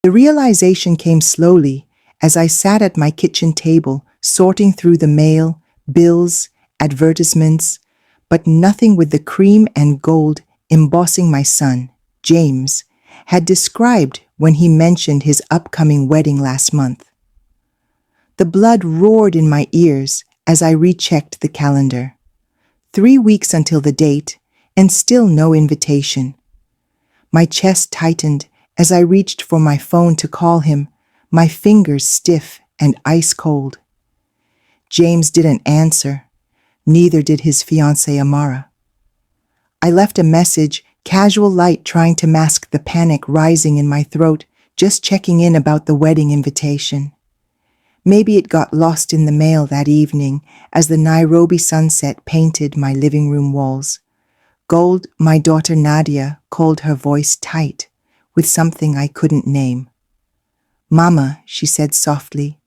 The realization came slowly as I sat at my kitchen table, sorting through the mail, bills, advertisements, but nothing with the cream and gold embossing my son, James, had described when he mentioned his upcoming wedding last month. The blood roared in my ears as I rechecked the calendar. 3 weeks until the date, and still no invitation. My chest tightened as I reached for my phone to call him, my fingers stiff and ice cold. James didn't answer. Neither did his fiancée Amara. I left a message, casual light trying to mask the panic rising in my throat, just checking in about the wedding invitation. Maybe it got lost in the mail that evening as the Nairobi sunset painted my living room walls. Gold, my daughter Nadia called her voice tight, with something I couldn't name. "Mama," she said softly,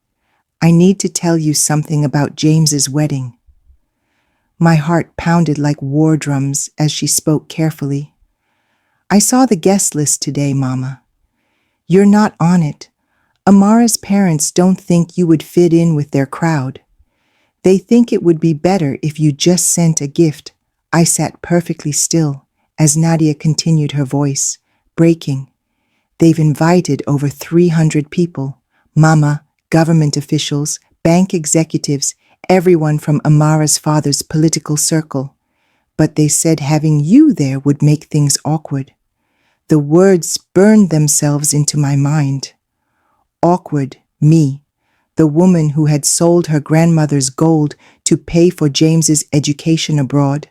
"I need to tell you something about James's wedding." My heart pounded like war drums as she spoke carefully. "I saw the guest list today, Mama. You're not on it. Amara's parents don't think you would fit in with their crowd. They think it would be better if you just sent a gift." I sat perfectly still as Nadia continued, her voice breaking. "They've invited over 300 people. Mama, government officials, bank executives, everyone from Amara's father's political circle. But they said having you there would make things awkward." The words burned themselves into my mind. Awkward, me, the woman who had sold her grandmother's gold to pay for James's education abroad,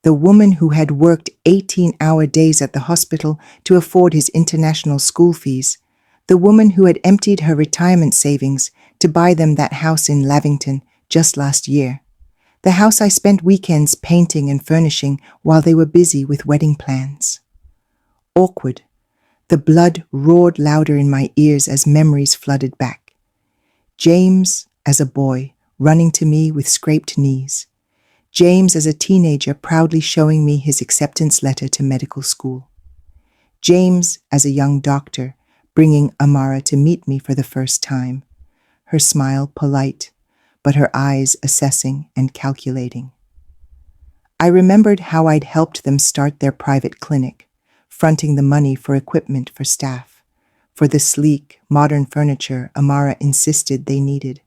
the woman who had worked 18-hour days at the hospital to afford his international school fees, the woman who had emptied her retirement savings to buy them that house in Lavington just last year, the house I spent weekends painting and furnishing while they were busy with wedding plans. Awkward. The blood roared louder in my ears as memories flooded back. James, as a boy, running to me with scraped knees. James, as a teenager, proudly showing me his acceptance letter to medical school. James, as a young doctor, bringing Amara to meet me for the first time, her smile polite, but her eyes assessing and calculating. I remembered how I'd helped them start their private clinic, fronting the money for equipment for staff, for the sleek, modern furniture Amara insisted they needed.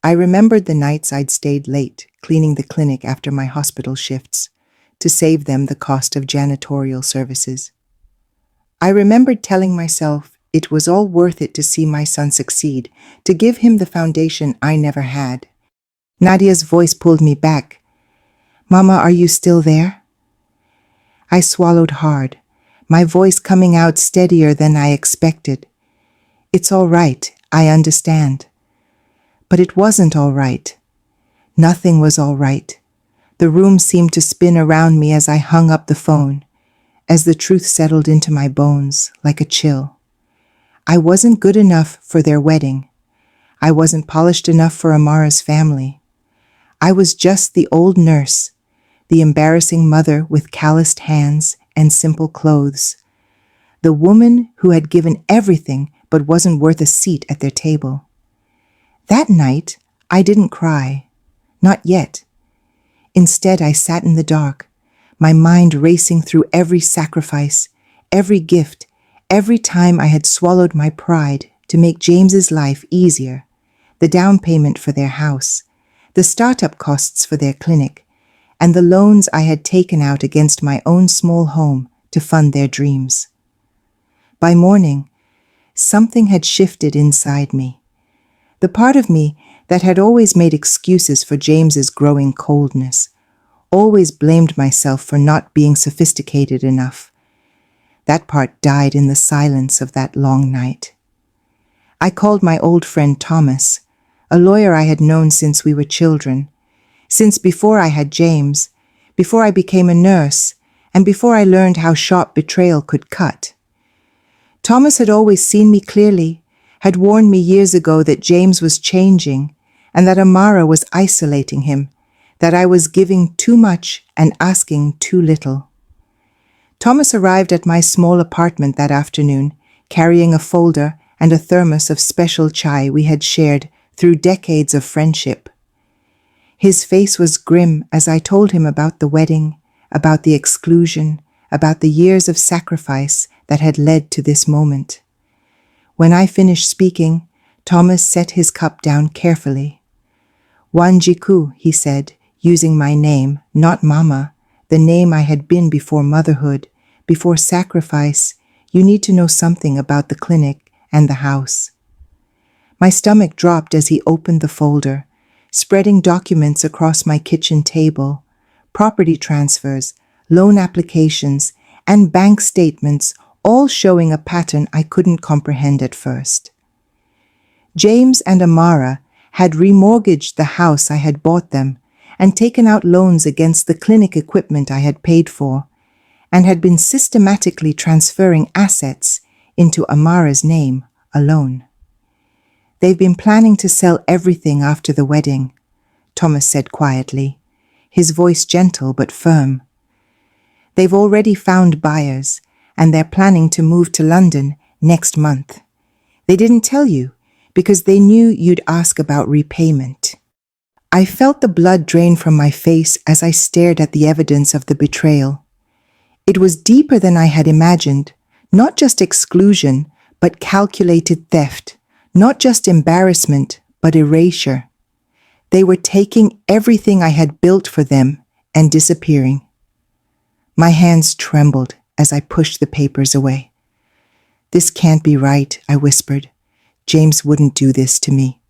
I remembered the nights I'd stayed late cleaning the clinic after my hospital shifts to save them the cost of janitorial services. I remembered telling myself it was all worth it to see my son succeed, to give him the foundation I never had. Nadia's voice pulled me back. "Mama, are you still there?" I swallowed hard, my voice coming out steadier than I expected. "It's all right, I understand." But it wasn't all right. Nothing was all right. The room seemed to spin around me as I hung up the phone, as the truth settled into my bones like a chill. I wasn't good enough for their wedding. I wasn't polished enough for Amara's family. I was just the old nurse, the embarrassing mother with calloused hands and simple clothes, the woman who had given everything but wasn't worth a seat at their table. That night, I didn't cry. Not yet. Instead, I sat in the dark, my mind racing through every sacrifice, every gift, every time I had swallowed my pride to make James's life easier, the down payment for their house, the startup costs for their clinic, and the loans I had taken out against my own small home to fund their dreams. By morning, something had shifted inside me. The part of me that had always made excuses for James's growing coldness, always blamed myself for not being sophisticated enough. That part died in the silence of that long night. I called my old friend Thomas, a lawyer I had known since we were children, since before I had James, before I became a nurse, and before I learned how sharp betrayal could cut. Thomas had always seen me clearly, had warned me years ago that James was changing and that Amara was isolating him, that I was giving too much and asking too little. Thomas arrived at my small apartment that afternoon, carrying a folder and a thermos of special chai we had shared through decades of friendship. His face was grim as I told him about the wedding, about the exclusion, about the years of sacrifice that had led to this moment. When I finished speaking, Thomas set his cup down carefully. Wanjiku, he said, using my name, not Mama, the name I had been before motherhood, before sacrifice. You need to know something about the clinic and the house. My stomach dropped as he opened the folder, spreading documents across my kitchen table, property transfers, loan applications, and bank statements, all showing a pattern I couldn't comprehend at first. James and Amara had remortgaged the house I had bought them and taken out loans against the clinic equipment I had paid for, and had been systematically transferring assets into Amara's name alone. They've been planning to sell everything after the wedding, Thomas said quietly, his voice gentle but firm. They've already found buyers, and they're planning to move to London next month. They didn't tell you because they knew you'd ask about repayment. I felt the blood drain from my face as I stared at the evidence of the betrayal. It was deeper than I had imagined, not just exclusion, but calculated theft, not just embarrassment, but erasure. They were taking everything I had built for them and disappearing. My hands trembled as I pushed the papers away. This can't be right, I whispered. James wouldn't do this to me.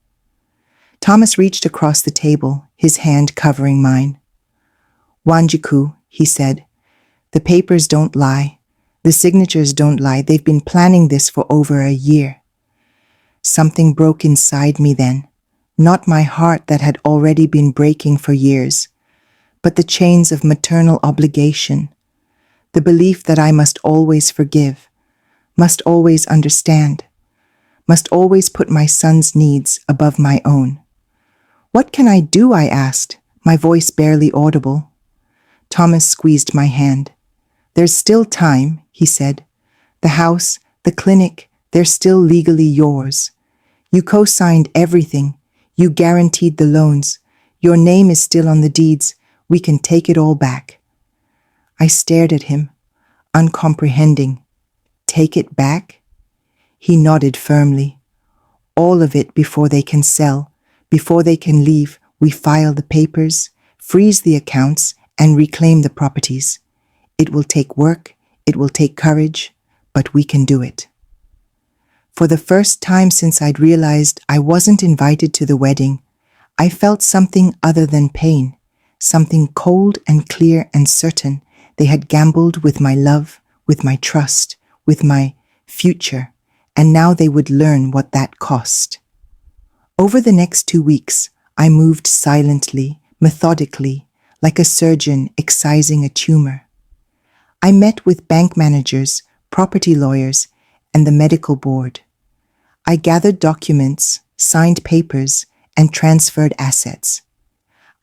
Thomas reached across the table, his hand covering mine. Wanjiku, he said, the papers don't lie. The signatures don't lie. They've been planning this for over a year. Something broke inside me then, not my heart that had already been breaking for years, but the chains of maternal obligation, the belief that I must always forgive, must always understand, must always put my son's needs above my own. What can I do? I asked, my voice barely audible. Thomas squeezed my hand. There's still time, he said. The house, the clinic, they're still legally yours. You co-signed everything. You guaranteed the loans. Your name is still on the deeds. We can take it all back. I stared at him, uncomprehending. Take it back? He nodded firmly. All of it before they can sell, before they can leave. We file the papers, freeze the accounts, and reclaim the properties. It will take work, it will take courage, but we can do it. For the first time since I'd realized I wasn't invited to the wedding, I felt something other than pain, something cold and clear and certain. They had gambled with my love, with my trust, with my future, and now they would learn what that cost. Over the next 2 weeks, I moved silently, methodically, like a surgeon excising a tumor. I met with bank managers, property lawyers, and the medical board. I gathered documents, signed papers, and transferred assets.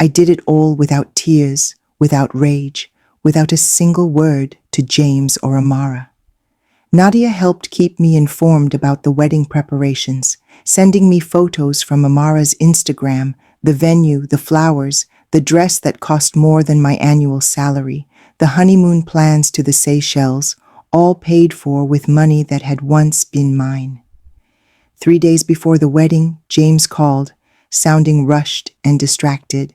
I did it all without tears, without rage, without a single word to James or Amara. Nadia helped keep me informed about the wedding preparations, sending me photos from Amara's Instagram, the venue, the flowers, the dress that cost more than my annual salary, the honeymoon plans to the Seychelles, all paid for with money that had once been mine. 3 days before the wedding, James called, sounding rushed and distracted.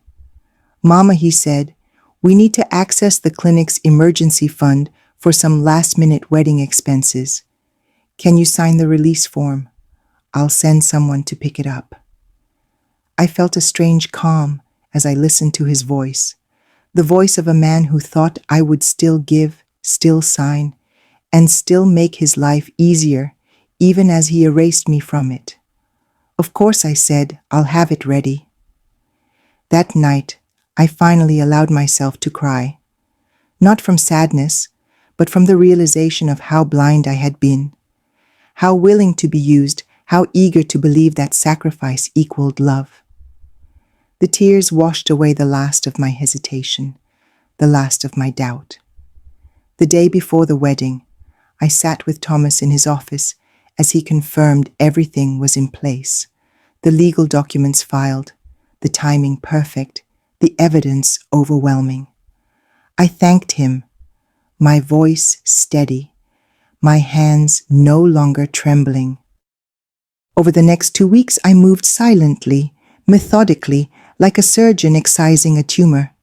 Mama, he said, we need to access the clinic's emergency fund for some last-minute wedding expenses. Can you sign the release form? I'll send someone to pick it up. I felt a strange calm as I listened to his voice, the voice of a man who thought I would still give, still sign, and still make his life easier, even as he erased me from it. Of course, I said, I'll have it ready. That night, I finally allowed myself to cry, not from sadness, but from the realization of how blind I had been, how willing to be used, how eager to believe that sacrifice equaled love. The tears washed away the last of my hesitation, the last of my doubt. The day before the wedding, I sat with Thomas in his office, as he confirmed everything was in place. The legal documents filed, the timing perfect, the evidence overwhelming. I thanked him, my voice steady, my hands no longer trembling. Over the next 2 weeks, I moved silently, methodically, like a surgeon excising a tumor.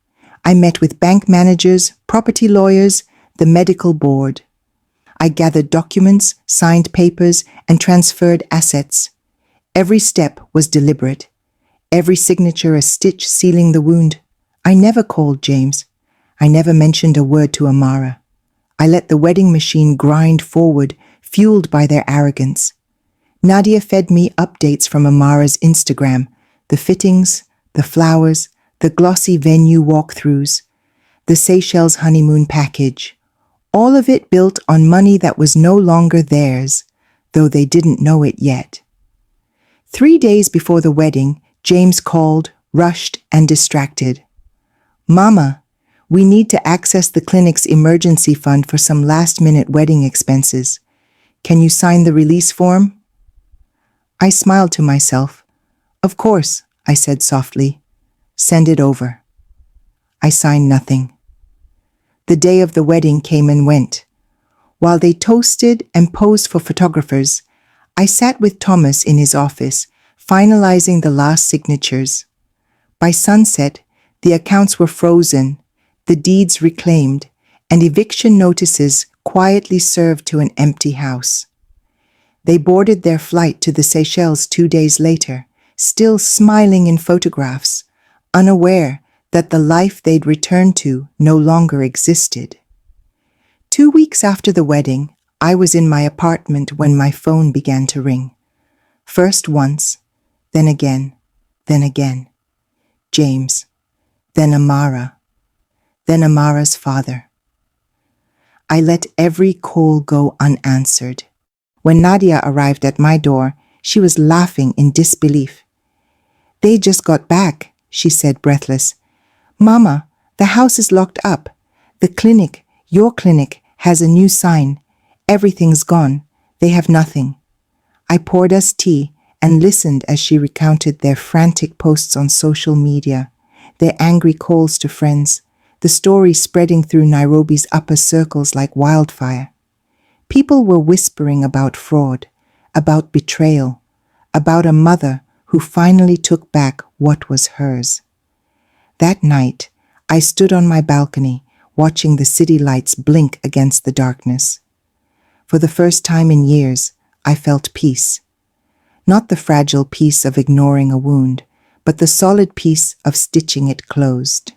I met with bank managers, property lawyers, the medical board. I gathered documents, signed papers, and transferred assets. Every step was deliberate. Every signature a stitch sealing the wound. I never called James. I never mentioned a word to Amara. I let the wedding machine grind forward, fueled by their arrogance. Nadia fed me updates from Amara's Instagram, the fittings, the flowers, the glossy venue walkthroughs, the Seychelles honeymoon package. All of it built on money that was no longer theirs, though they didn't know it yet. 3 days before the wedding, James called, rushed and distracted. "Mama, we need to access the clinic's emergency fund for some last-minute wedding expenses. Can you sign the release form?" I smiled to myself. "Of course," I said softly. "Send it over." I signed nothing. The day of the wedding came and went. While they toasted and posed for photographers, I sat with Thomas in his office, finalizing the last signatures. By sunset, the accounts were frozen, the deeds reclaimed, and eviction notices quietly served to an empty house. They boarded their flight to the Seychelles 2 days later, still smiling in photographs, unaware that the life they'd returned to no longer existed. 2 weeks after the wedding, I was in my apartment when my phone began to ring. First once, then again, then again. James, then Amara, then Amara's father. I let every call go unanswered. When Nadia arrived at my door, she was laughing in disbelief. "They just got back," she said, breathless. "Mama, the house is locked up. The clinic, your clinic, has a new sign. Everything's gone. They have nothing." I poured us tea and listened as she recounted their frantic posts on social media, their angry calls to friends, the story spreading through Nairobi's upper circles like wildfire. People were whispering about fraud, about betrayal, about a mother who finally took back what was hers. That night, I stood on my balcony, watching the city lights blink against the darkness. For the first time in years, I felt peace. Not the fragile peace of ignoring a wound, but the solid peace of stitching it closed.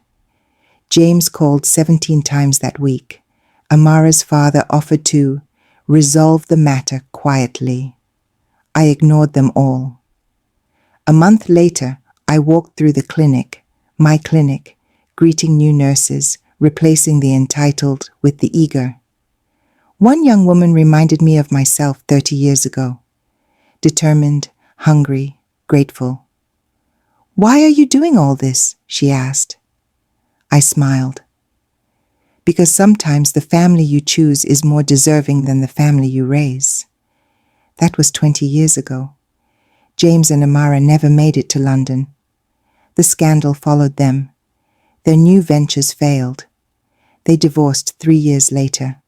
James called 17 times that week. Amara's father offered to resolve the matter quietly. I ignored them all. A month later, I walked through the clinic, my clinic, greeting new nurses, replacing the entitled with the eager. One young woman reminded me of myself 30 years ago. Determined, hungry, grateful. "Why are you doing all this?" she asked. I smiled. Because sometimes the family you choose is more deserving than the family you raise. That was 20 years ago. James and Amara never made it to London. The scandal followed them. Their new ventures failed. They divorced 3 years later.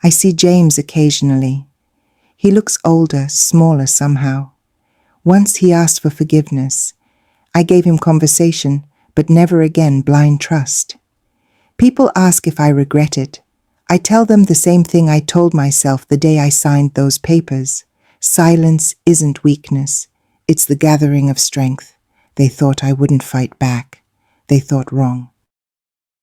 I see James occasionally. He looks older, smaller somehow. Once he asked for forgiveness. I gave him conversation, but never again blind trust. People ask if I regret it. I tell them the same thing I told myself the day I signed those papers. Silence isn't weakness. It's the gathering of strength. They thought I wouldn't fight back. They thought wrong.